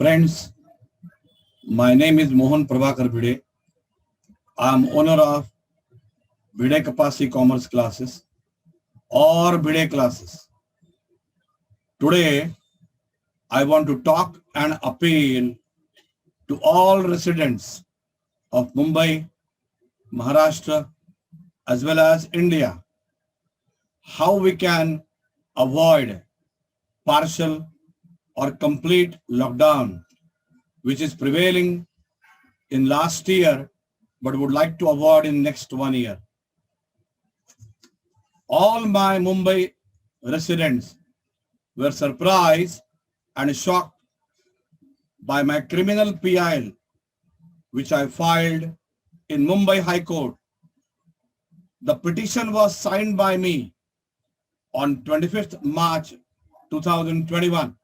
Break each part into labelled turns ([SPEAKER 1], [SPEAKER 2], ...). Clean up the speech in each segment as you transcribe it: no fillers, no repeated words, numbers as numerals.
[SPEAKER 1] Friends, my name is Mohan Prabhakar Bhide. I am owner of Bhide Kapasi Commerce Classes or Bhide Classes. Today, I want to talk and appeal to all residents of Mumbai, Maharashtra, as well as India, how we can avoid partial or complete lockdown, which is prevailing in last year, but would like to avoid in next 1 year. All my Mumbai residents were surprised and shocked by my criminal PIL, which I filed in Mumbai High Court. The petition was signed by me on 25th March 2021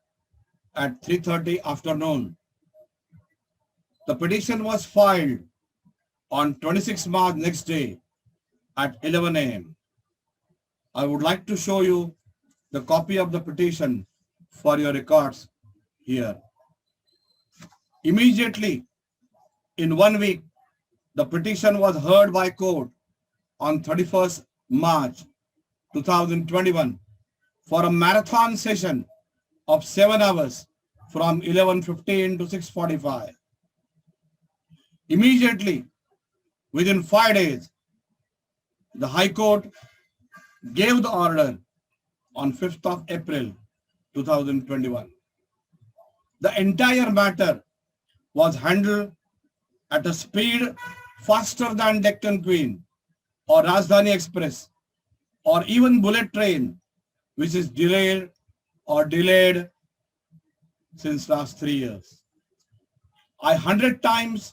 [SPEAKER 1] at 3:30 afternoon. The petition was filed on 26th March next day at 11 a.m. I would like to show you the copy of the petition for your records here. Immediately, in 1 week, the petition was heard by court on 31st March 2021 for a marathon session of 7 hours from 11:15 to 6:45. Immediately, within 5 days, the High Court gave the order on 5th of April 2021. The entire matter was handled at a speed faster than Deccan Queen or Rajdhani Express or even bullet train, which is delayed since last 3 years. I 100 times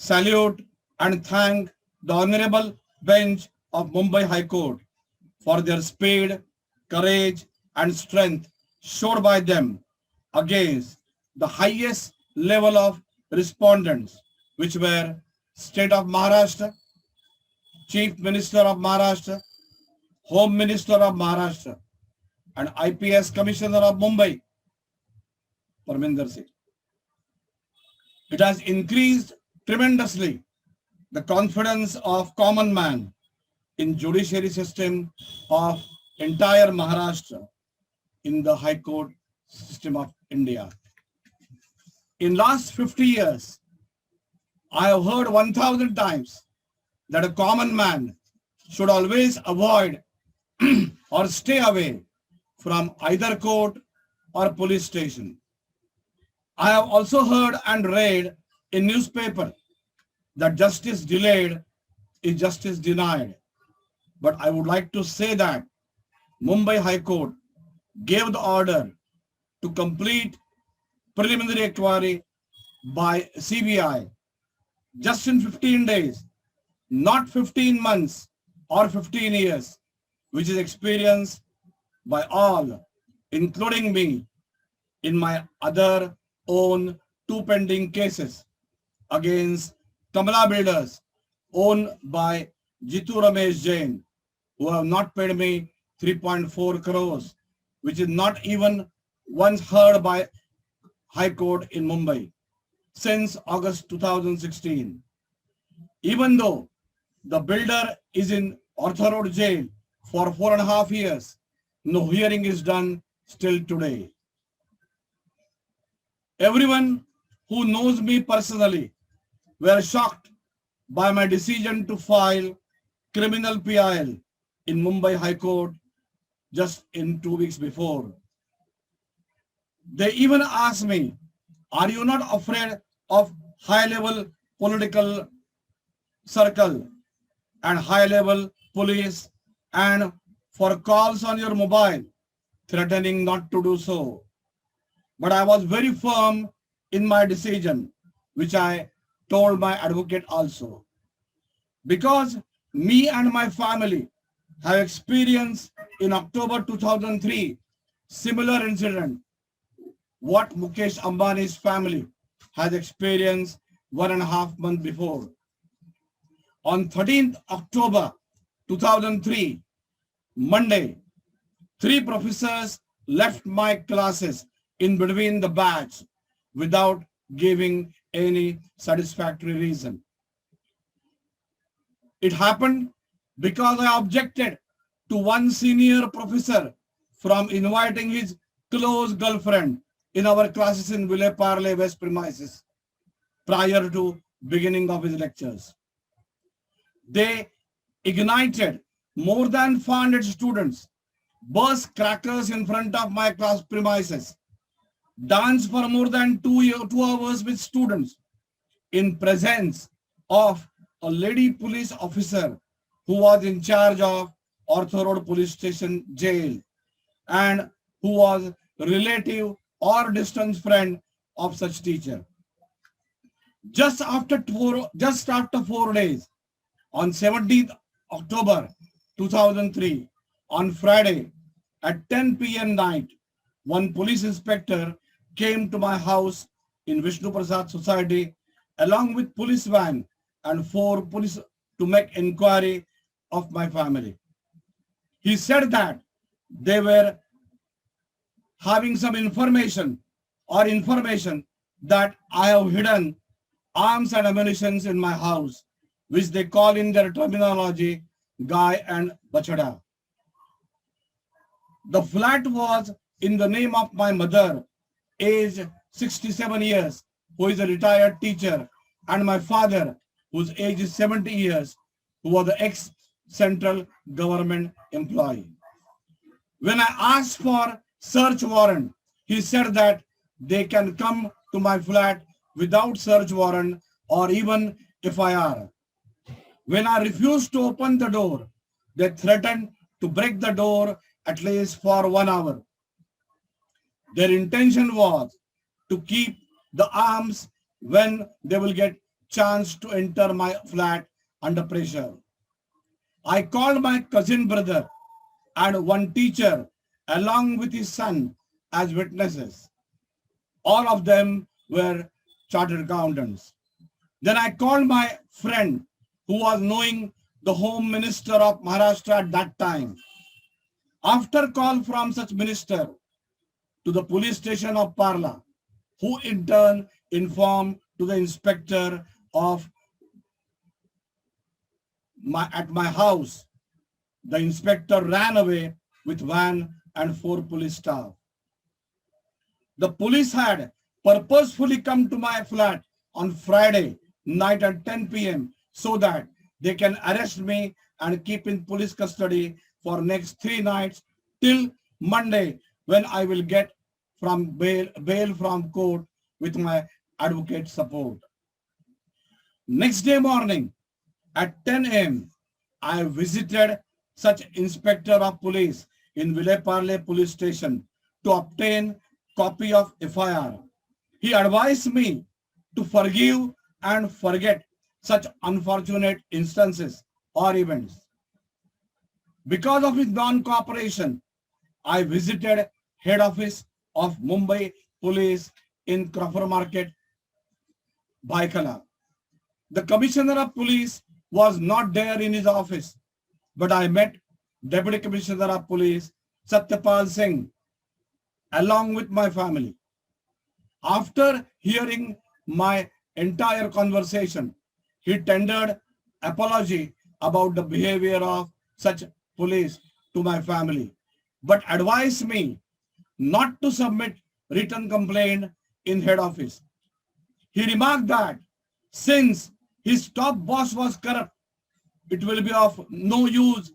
[SPEAKER 1] salute and thank the Honorable Bench of Mumbai High Court for their speed, courage and strength showed by them against the highest level of respondents, which were State of Maharashtra, Chief Minister of Maharashtra, Home Minister of Maharashtra, and IPS Commissioner of Mumbai, Parminder Singh. It has increased tremendously the confidence of common man in judiciary system of entire Maharashtra in the High Court system of India. In last 50 years, I have heard 1,000 times that a common man should always avoid or stay away from either court or police station. I have also heard and read in newspaper that justice delayed is justice denied. But I would like to say that Mumbai High Court gave the order to complete preliminary inquiry by CBI just in 15 days, not 15 months or 15 years, which is experienced by all, including me, in my other own 2 pending cases against Kamala Builders owned by Jitu Ramesh Jain, who have not paid me 3.4 crores, which is not even once heard by High Court in Mumbai since August 2016. Even though the builder is in Arthur Road jail for 4.5 years, no hearing is done still today. Everyone who knows me personally were shocked by my decision to file criminal PIL in Mumbai High Court just in 2 weeks before. They even asked me, are you not afraid of high-level political circle and high-level police and for calls on your mobile threatening not to do so? But I was very firm in my decision, which I told my advocate also. Because me and my family have experienced in October 2003 similar incident what Mukesh Ambani's family has experienced 1.5 months before. On 13th October 2003, Monday, 3 professors left my classes in between the batch without giving any satisfactory reason. It happened because I objected to one senior professor from inviting his close girlfriend in our classes in Vile Parle West premises prior to beginning of his lectures. They ignited more than 400 students, burst crackers in front of my class premises, danced for more than 2 hours with students in presence of a lady police officer who was in charge of Ortho Road Police Station jail and who was relative or distant friend of such teacher. Just after 4 days, on 17th October 2003, on Friday at 10 p.m. night, one police inspector came to my house in Vishnu Prasad Society along with police van and 4 police to make inquiry of my family. He said that they were having some information that I have hidden arms and ammunition in my house, which they call in their terminology Gai and Bachada. The flat was in the name of my mother, aged 67 years, who is a retired teacher, and my father, whose age is 70 years, who was the ex-central government employee. When I asked for search warrant, he said that they can come to my flat without search warrant or even FIR. When I refused to open the door, they threatened to break the door at least for 1 hour. Their intention was to keep the arms when they will get chance to enter my flat under pressure. I called my cousin brother and one teacher along with his son as witnesses. All of them were chartered accountants. Then I called my friend who was knowing the Home Minister of Maharashtra at that time. After call from such minister to the police station of Parla, who in turn informed to the inspector of at my house, the inspector ran away with van and 4 police staff. The police had purposefully come to my flat on Friday night at 10 p.m. so that they can arrest me and keep in police custody for next 3 nights till Monday, when I will get from bail from court with my advocate support. Next day morning at 10 a.m., I visited such inspector of police in Vile Parle police station to obtain copy of FIR. He advised me to forgive and forget such unfortunate instances or events. Because of his non-cooperation, I visited head office of Mumbai Police in Crawford Market, Baikala. The commissioner of police was not there in his office, but I met Deputy Commissioner of Police Satyapal Singh along with my family. After hearing my entire conversation, he tendered apology about the behavior of such police to my family, but advised me not to submit written complaint in head office. He remarked that since his top boss was corrupt, it will be of no use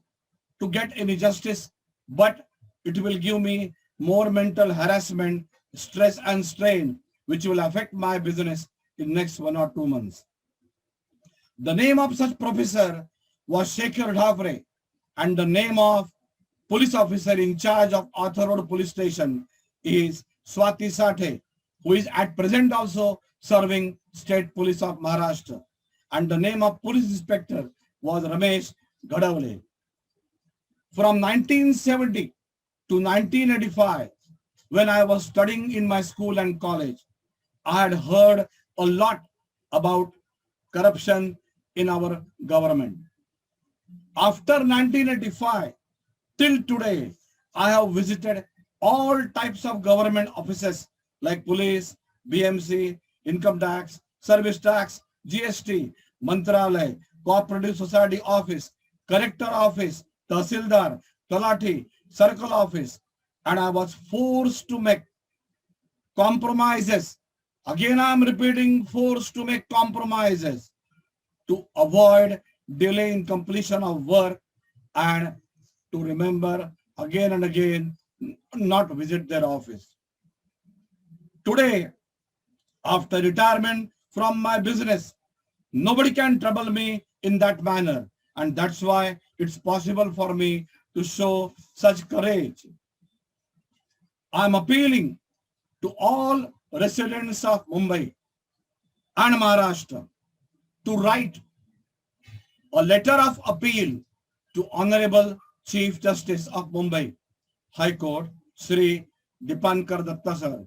[SPEAKER 1] to get any justice, but it will give me more mental harassment, stress and strain, which will affect my business in next 1 or 2 months. The name of such professor was Shekhar Dhafre, and the name of police officer in charge of Ortho Road Police Station is Swati Sathe, who is at present also serving State Police of Maharashtra. And the name of police inspector was Ramesh Gadavale. From 1970 to 1985, when I was studying in my school and college, I had heard a lot about corruption in our government. After 1985 till today, I have visited all types of government offices like police, BMC, income tax, service tax, GST, Mantralay, cooperative society office, collector office, Tahsildar, Talati, circle office, and I was forced to make compromises. Again, I am repeating, forced to make compromises to avoid delay in completion of work and to remember again and again not visit their office. Today, after retirement from my business, nobody can trouble me in that manner. And that's why it's possible for me to show such courage. I'm appealing to all residents of Mumbai and Maharashtra to write a letter of appeal to Honorable Chief Justice of Mumbai High Court, Sri Dipankar Datta sir,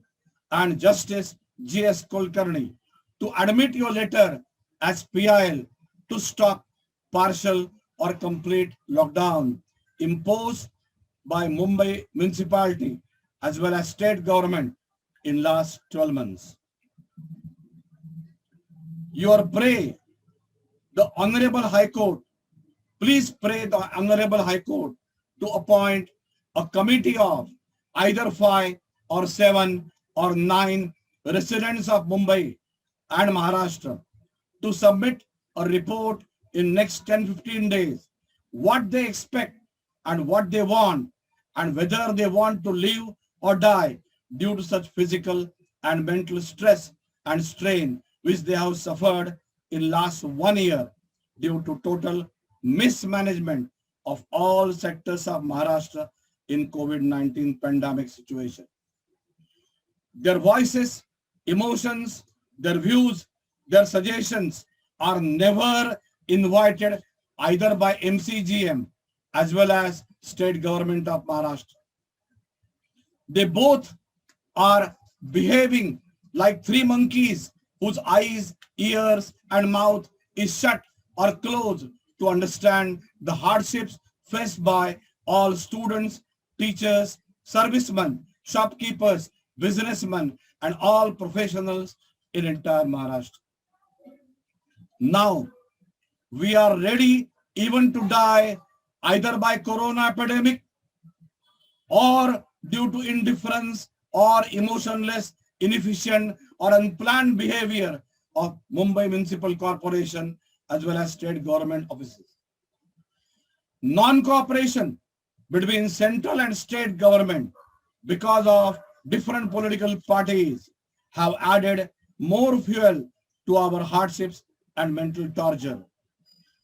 [SPEAKER 1] and Justice G.S. Kulkarni to admit your letter as PIL to stop partial or complete lockdown imposed by Mumbai municipality as well as state government in last 12 months. Your pray the Honorable High Court, please pray the Honorable High Court to appoint a committee of either 5 or 7 or 9 residents of Mumbai and Maharashtra to submit a report in next 10-15 days what they expect and what they want and whether they want to live or die due to such physical and mental stress and strain which they have suffered in last 1 year due to total mismanagement of all sectors of Maharashtra in COVID-19 pandemic situation. Their voices, emotions, their views, their suggestions are never invited either by MCGM as well as state government of Maharashtra. They both are behaving like 3 monkeys whose eyes, ears and mouth is shut or closed to understand the hardships faced by all students, teachers, servicemen, shopkeepers, businessmen and all professionals in entire Maharashtra. Now, we are ready even to die either by corona epidemic or due to indifference or emotionless, inefficient or unplanned behavior of Mumbai Municipal Corporation as well as state government offices. Non-cooperation between central and state government because of different political parties have added more fuel to our hardships and mental torture.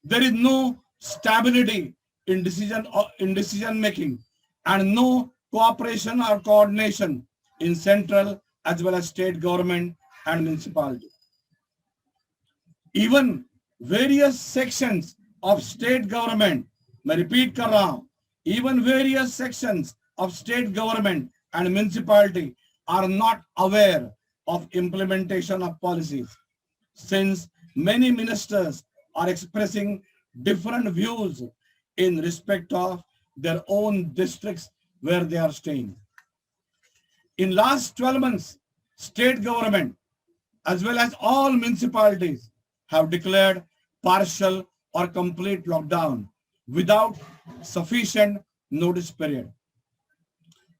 [SPEAKER 1] There is no stability in decision making and no cooperation or coordination in central as well as state government and municipality. Even various sections of state government, मैं repeat कर रहा हूं, even various sections of state government and municipality are not aware of implementation of policies, since many ministers are expressing different views in respect of their own districts where they are staying. In last 12 months, state government as well as all municipalities have declared partial or complete lockdown without sufficient notice period.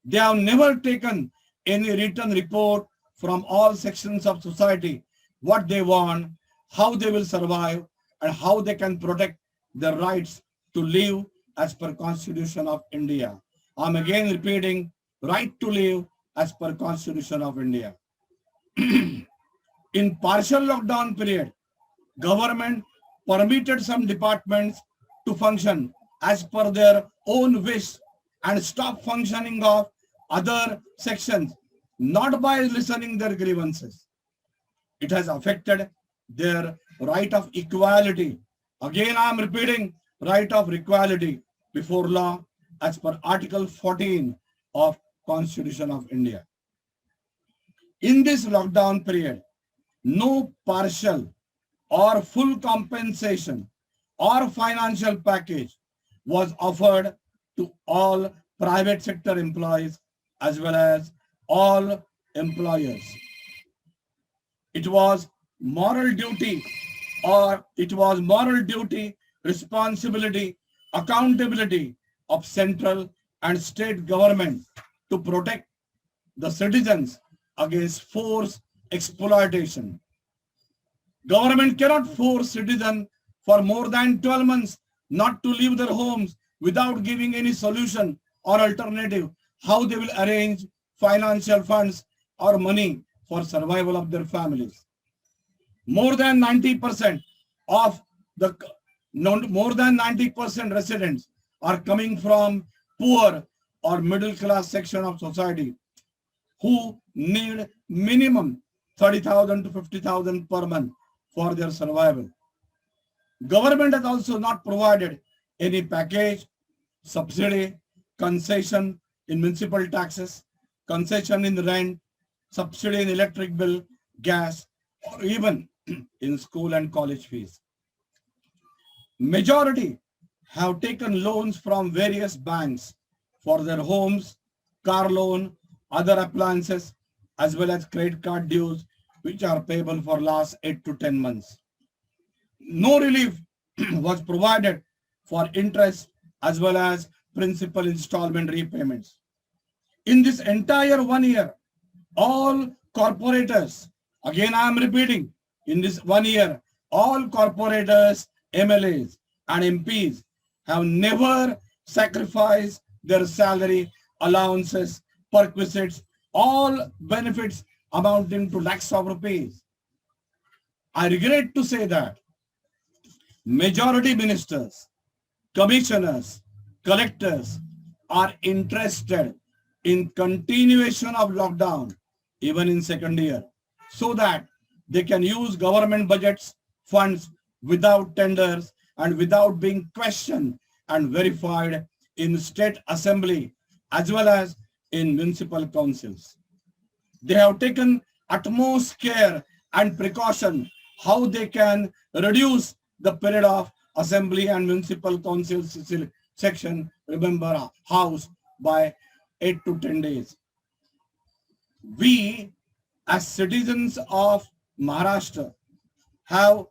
[SPEAKER 1] They have never taken any written report from all sections of society, what they want, how they will survive, and how they can protect their rights to live as per Constitution of India. I'm again repeating, right to live as per Constitution of India. In partial lockdown period, government permitted some departments to function as per their own wish and stop functioning of other sections, not by listening their grievances. It has affected their right of equality. Again, I am repeating, right of equality before law as per Article 14 of Constitution of India. In this lockdown period, no partial or full compensation or financial package was offered to all private sector employees as well as all employers. It was moral duty, responsibility, accountability of central and state government to protect the citizens against forced exploitation. Government cannot force citizens for more than 12 months not to leave their homes without giving any solution or alternative how they will arrange financial funds or money for survival of their families. More than 90% of the more than 90% residents are coming from poor or middle class section of society who need minimum 30,000 to 50,000 per month for their survival. Government has also not provided any package, subsidy, concession in municipal taxes, concession in rent, subsidy in electric bill, gas, or even in school and college fees. Majority have taken loans from various banks for their homes, car loan, other appliances, as well as credit card dues, which are payable for last 8 to 10 months. No relief was provided for interest as well as principal installment repayments. In this entire 1 year, all corporators, again I am repeating, in this 1 year, all corporators, MLAs and MPs have never sacrificed their salary, allowances, perquisites, all benefits amounting to lakhs of rupees. I regret to say that majority ministers, commissioners, collectors are interested in continuation of lockdown even in second year so that they can use government budgets, funds without tenders and without being questioned and verified in state assembly as well as in municipal councils. They have taken utmost care and precaution how they can reduce the period of assembly and municipal council section, remember, house by 8 to 10 days. We as citizens of Maharashtra have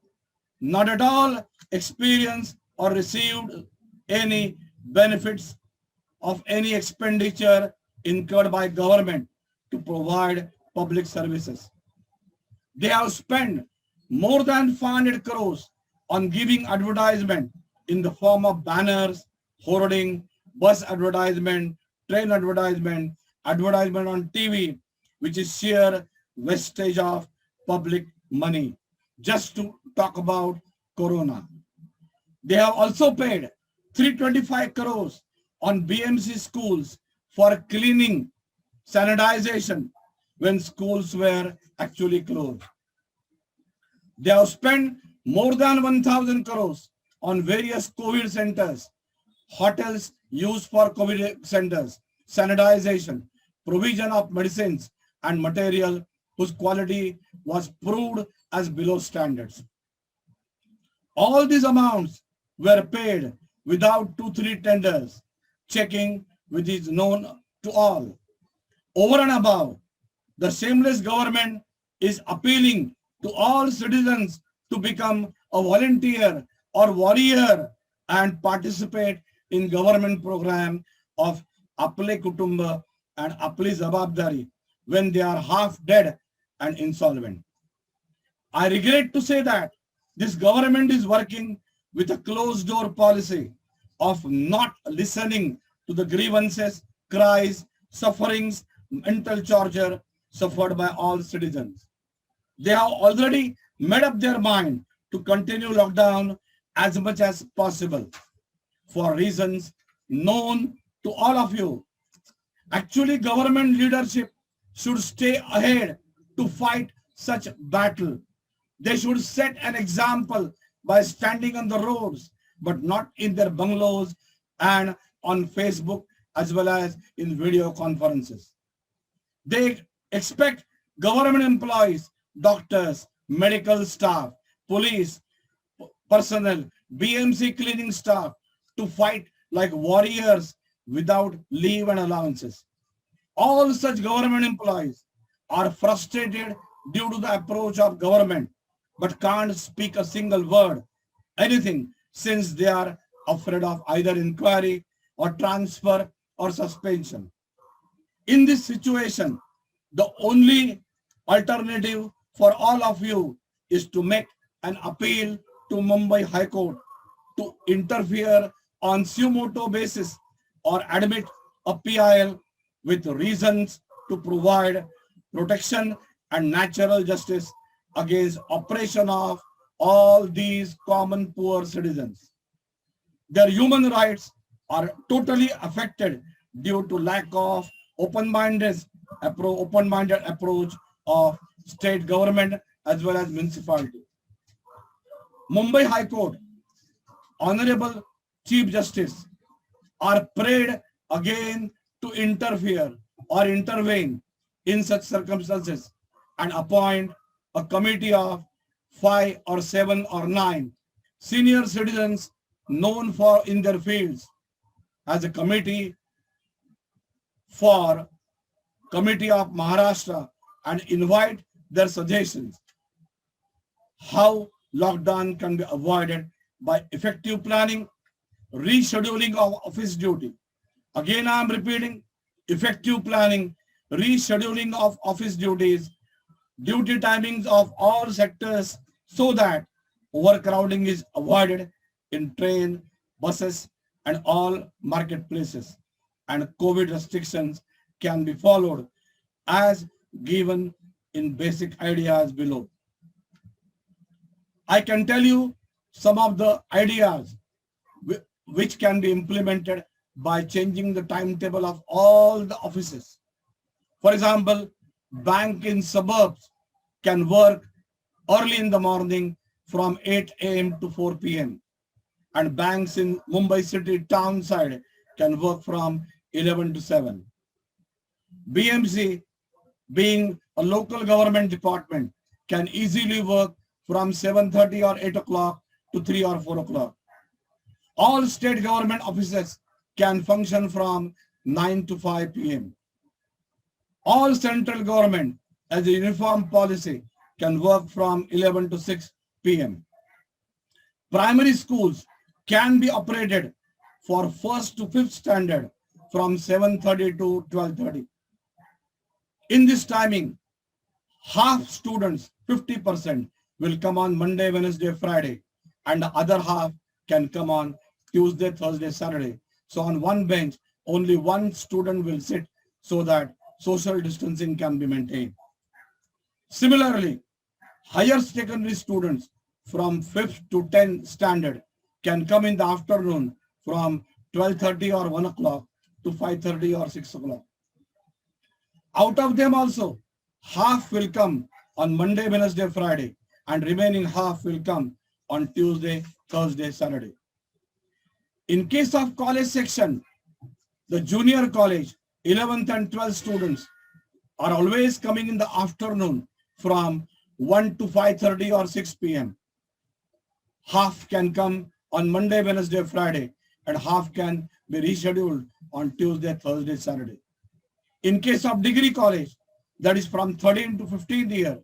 [SPEAKER 1] not at all experienced or received any benefits of any expenditure incurred by government to provide public services. They have spent more than 500 crores on giving advertisement in the form of banners, hoarding, bus advertisement, train advertisement, advertisement on TV, which is sheer wastage of public money, just to talk about Corona. They have also paid 325 crores on BMC schools for cleaning, sanitization when schools were actually closed. They have spent more than 1,000 crores on various COVID centers, hotels used for COVID centers, sanitization, provision of medicines and material whose quality was proved as below standards. All these amounts were paid without 2-3 tenders, checking which is known to all. Over and above, the shameless government is appealing to all citizens to become a volunteer or warrior and participate in government program of Aple Kutumba and Apli Jawabdari when they are half dead and insolvent. I regret to say that this government is working with a closed door policy of not listening to the grievances, cries, sufferings, mental torture suffered by all citizens. They have already made up their mind to continue lockdown as much as possible for reasons known to all of you. Actually, government leadership should stay ahead to fight such battle. They should set an example by standing on the roads, but not in their bungalows and on Facebook as well as in video conferences. They expect government employees, doctors, medical staff, police personnel, BMC cleaning staff to fight like warriors without leave and allowances. All such government employees are frustrated due to the approach of government, but can't speak a single word, anything, since they are afraid of either inquiry or transfer or suspension. In this situation, the only alternative for all of you is to make an appeal to Mumbai High Court to interfere on suo motu basis or admit a PIL with reasons to provide protection and natural justice against oppression of all these common poor citizens. Their human rights are totally affected due to lack of open-minded approach of state government as well as municipality. Mumbai High Court, Honorable Chief Justice, are prayed again to interfere or intervene in such circumstances and appoint a committee of 5 or 7 or 9 senior citizens known for in their fields as a committee for Committee of Maharashtra and invite their suggestions how lockdown can be avoided by effective planning, rescheduling of office duty. Again, I am repeating, effective planning, rescheduling of office duties, duty timings of all sectors so that overcrowding is avoided in train, buses and all marketplaces, and COVID restrictions can be followed as given in basic ideas below. I can tell you some of the ideas which can be implemented by changing the timetable of all the offices. For example, bank in suburbs can work early in the morning from 8 a.m. to 4 p.m. and banks in Mumbai city town side can work from 11 to 7. BMC, being a local government department, can easily work from 7:30 or 8 o'clock to 3 or 4 o'clock. All state government offices can function from 9 to 5 p.m. All central government as a uniform policy can work from 11 to 6 p.m. Primary schools can be operated for 1st to 5th standard from 7:30 to 12:30. In this timing, half students, 50%, will come on Monday, Wednesday, Friday, and the other half can come on Tuesday, Thursday, Saturday. So on one bench, only one student will sit so that social distancing can be maintained. Similarly, higher secondary students from 5th to 10th standard can come in the afternoon from 12:30 or 1 o'clock to 5:30 or 6 o'clock. Out of them also, half will come on Monday, Wednesday, Friday, and remaining half will come on Tuesday, Thursday, Saturday. In case of college section, the junior college, 11th and 12th students are always coming in the afternoon from 1 to 5:30 or 6 p.m. Half can come on Monday, Wednesday, Friday, and half can be rescheduled on Tuesday, Thursday, Saturday. In case of degree college, that is from 13th to 15th year,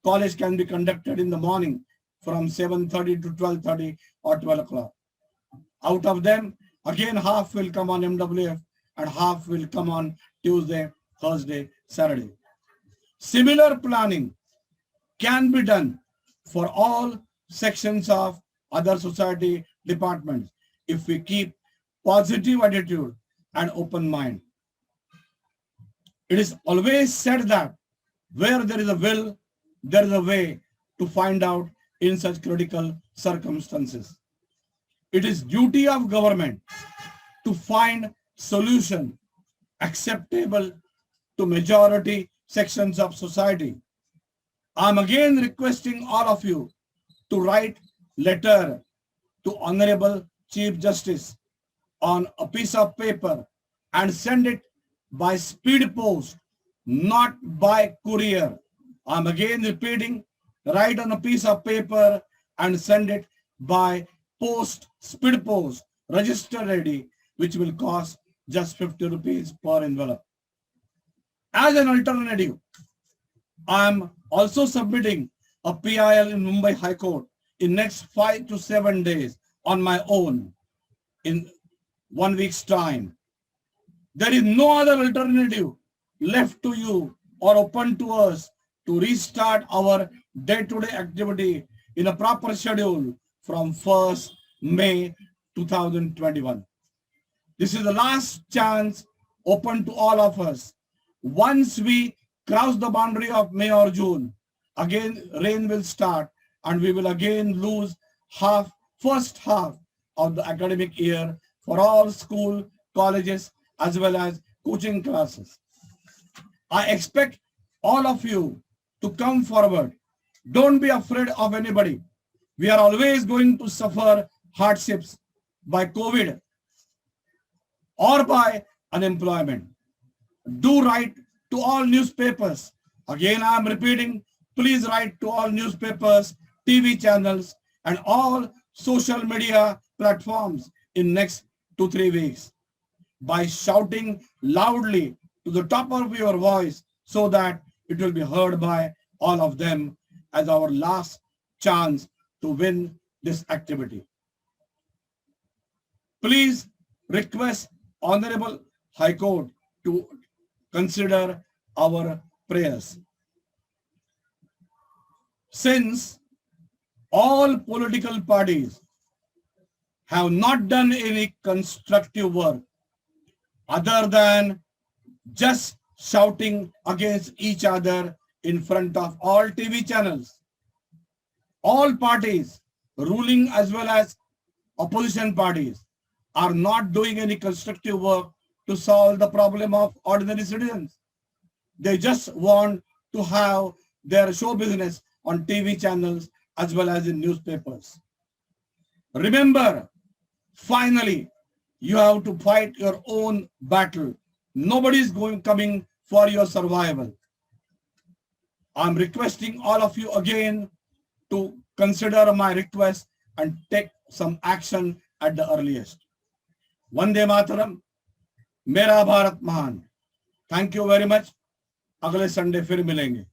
[SPEAKER 1] college can be conducted in the morning from 7:30 to 12:30 or 12 o'clock. Out of them, again half will come on MWF and half will come on Tuesday, Thursday, Saturday. Similar planning can be done for all sections of other society departments if we keep positive attitude and open mind. It is always said that where there is a will, there is a way to find out in such critical circumstances. It is duty of government to find solution acceptable to majority sections of society. I am again requesting all of you to write letter to Honorable Chief Justice on a piece of paper and send it by speed post, not by courier. I am again repeating, write on a piece of paper and send it by post, speed post, register ready, which will cost just 50 rupees per envelope. As an alternative, I am also submitting a PIL in Mumbai High Court in next 5 to 7 days on my own in 1 week's time. There is no other alternative left to you or open to us to restart our day-to-day activity in a proper schedule from 1st May 2021. This is the last chance open to all of us. Once we cross the boundary of May or June, again rain will start and we will again lose first half of the academic year for all school, colleges, as well as coaching classes. I expect all of you to come forward. Don't be afraid of anybody. We are always going to suffer hardships by COVID or by unemployment. Do write to all newspapers. Again, I am repeating, please write to all newspapers, TV channels, and all social media platforms in next 2-3 weeks by shouting loudly to the top of your voice so that it will be heard by all of them as our last chance to win this activity. Please request Honorable High Court to consider our prayers. Since all political parties have not done any constructive work other than just shouting against each other in front of all TV channels, all parties, ruling as well as opposition parties, are not doing any constructive work to solve the problem of ordinary citizens. They just want to have their show business on TV channels as well as in newspapers. Remember, finally, you have to fight your own battle. Nobody is coming for your survival. I'm requesting all of you again to consider my request and take some action at the earliest. Vande Mataram, Mera Bharat Mahan. Thank you very much. अगले Sunday फिर मिलेंगे.